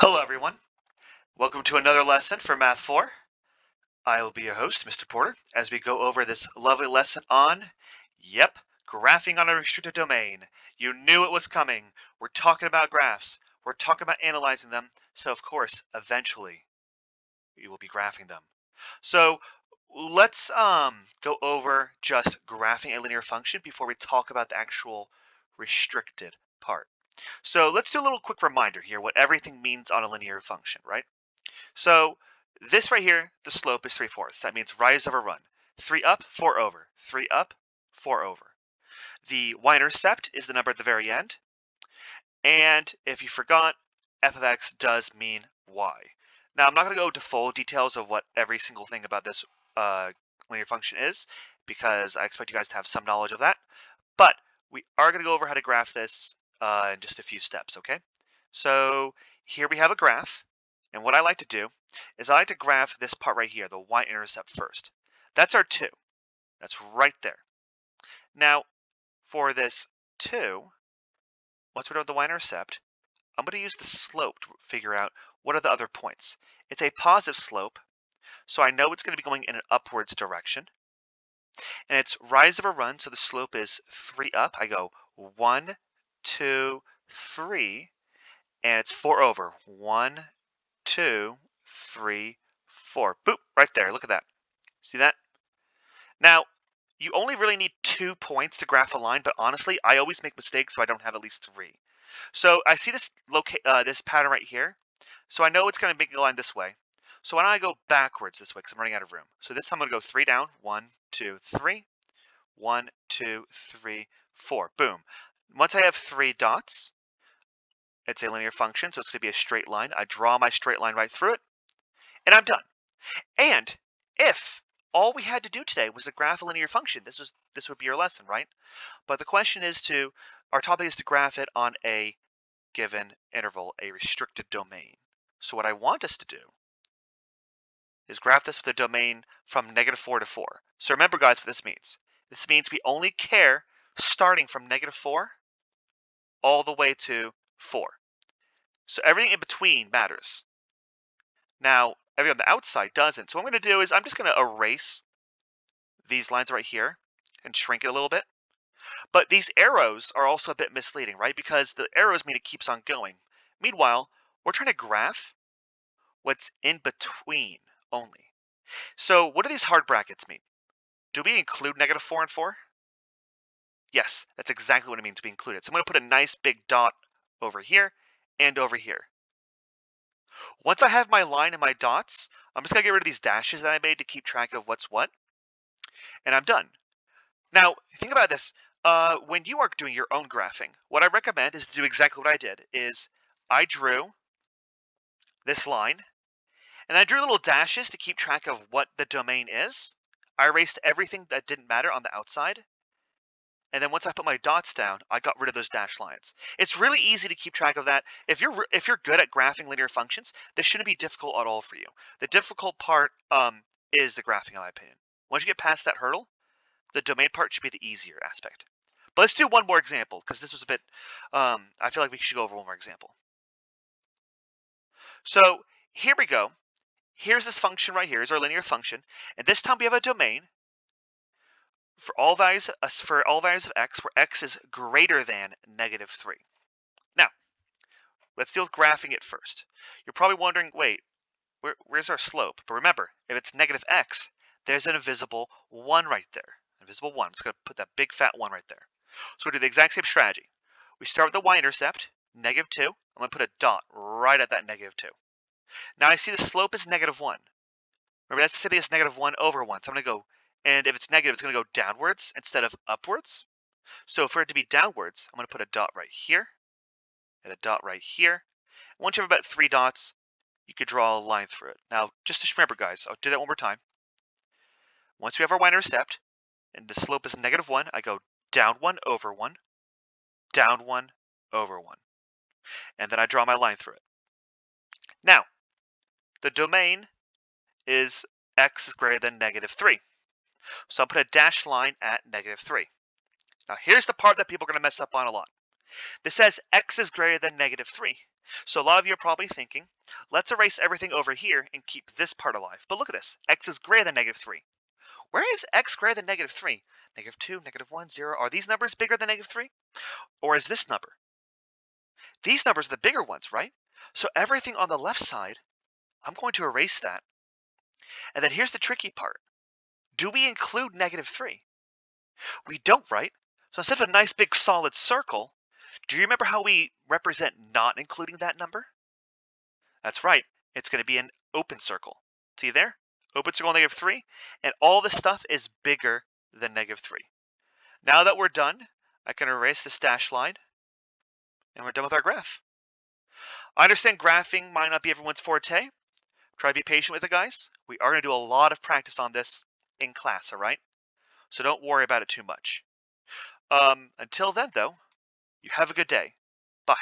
Hello everyone, welcome to another lesson for Math 4. I will be your host, Mr. Porter, as we go over this lovely lesson on, graphing on a restricted domain. You knew it was coming. We're talking about graphs. We're talking about analyzing them, so of course, eventually, we will be graphing them. So let's go over just graphing a linear function before we talk about the actual restricted part. So let's do a little quick reminder here what everything means on a linear function, right? So this right here, the slope is 3/4. That means rise over run. 3 up, 4 over. 3 up, 4 over. The y-intercept is the number at the very end. And if you forgot, f of x does mean y. Now, I'm not going to go into full details of what every single thing about this linear function is, because I expect you guys to have some knowledge of that. But we are going to go over how to graph this in just a few steps, okay? So here we have a graph. And what I like to do is I like to graph this part right here, the y-intercept first. That's our 2. That's right there. Now, for this 2, once we know the y-intercept, I'm going to use the slope to figure out what are the other points. It's a positive slope, so I know it's going to be going in an upwards direction. And it's rise over run, so the slope is 3 up. I go 1, 2, 3, and it's 4 over. 1, 2, 3, 4. Boop, right there. Look at that. See that? Now, you only really need 2 points to graph a line, but honestly, I always make mistakes, so I don't have at least 3. So I see this this pattern right here. So I know it's going to make a line this way. So why don't I go backwards this way because I'm running out of room. So this time I'm going to go 3 down. 1, 2, 3. 1, 2, 3, 4. Boom. Once I have 3 dots, it's a linear function, so it's going to be a straight line. I draw my straight line right through it, and I'm done. And if all we had to do today was to graph a linear function, this would be your lesson, right? But the question is our topic is to graph it on a given interval, a restricted domain. So what I want us to do is graph this with a domain from -4 to 4. So remember, guys, what this means. This means we only care starting from -4 all the way to 4. So everything in between matters. Now, everything on the outside doesn't. So what I'm going to do is I'm just going to erase these lines right here and shrink it a little bit. But these arrows are also a bit misleading, right? Because the arrows mean it keeps on going. Meanwhile, we're trying to graph what's in between only. So what do these hard brackets mean? Do we include -4 and 4? Yes, that's exactly what it means to be included. So I'm going to put a nice big dot over here and over here. Once I have my line and my dots, I'm just going to get rid of these dashes that I made to keep track of what's what. And I'm done. Now, think about this. When you are doing your own graphing, what I recommend is to do exactly what I did. Is I drew this line, and I drew little dashes to keep track of what the domain is. I erased everything that didn't matter on the outside. And then once I put my dots down, I got rid of those dashed lines. It's really easy to keep track of that. If you're good at graphing linear functions, this shouldn't be difficult at all for you. The difficult part is the graphing, in my opinion. Once you get past that hurdle, the domain part should be the easier aspect. But let's do one more example because this was a bit. I feel like we should go over one more example. So here we go. Here's this function right here. Is our linear function, and this time we have a domain for all values of x where x is greater than -3. Now, let's deal with graphing it first. You're probably wondering, wait, where's our slope? But remember, if it's -x, there's an invisible 1 right there. Invisible 1. I'm just going to put that big fat 1 right there. So we do the exact same strategy. We start with the y-intercept, -2. I'm going to put a dot right at that -2. Now I see the slope is -1. Remember, that's simply as -1 over 1. So I'm going to go, and if it's negative, it's going to go downwards instead of upwards. So for it to be downwards, I'm going to put a dot right here and a dot right here. Once you have about 3 dots, you could draw a line through it. Now, just to remember, guys, I'll do that one more time. Once we have our y-intercept and the slope is -1, I go down 1 over 1, down 1 over 1. And then I draw my line through it. Now, the domain is x is greater than -3. So I'll put a dashed line at -3. Now here's the part that people are going to mess up on a lot. This says x is greater than negative 3. So a lot of you are probably thinking, let's erase everything over here and keep this part alive. But look at this, x is greater than negative 3. Where is x greater than negative 3? Negative 2, negative 1, 0. Are these numbers bigger than negative 3? Or is this number? These numbers are the bigger ones, right? So everything on the left side, I'm going to erase that. And then here's the tricky part. Do we include negative 3? We don't, right? So instead of a nice big solid circle, do you remember how we represent not including that number? That's right. It's going to be an open circle. See there? Open circle negative 3. And all this stuff is bigger than negative 3. Now that we're done, I can erase the dashed line. And we're done with our graph. I understand graphing might not be everyone's forte. Try to be patient with it, guys. We are going to do a lot of practice on this in class, all right? So don't worry about it too much. Until then, though, you have a good day. Bye.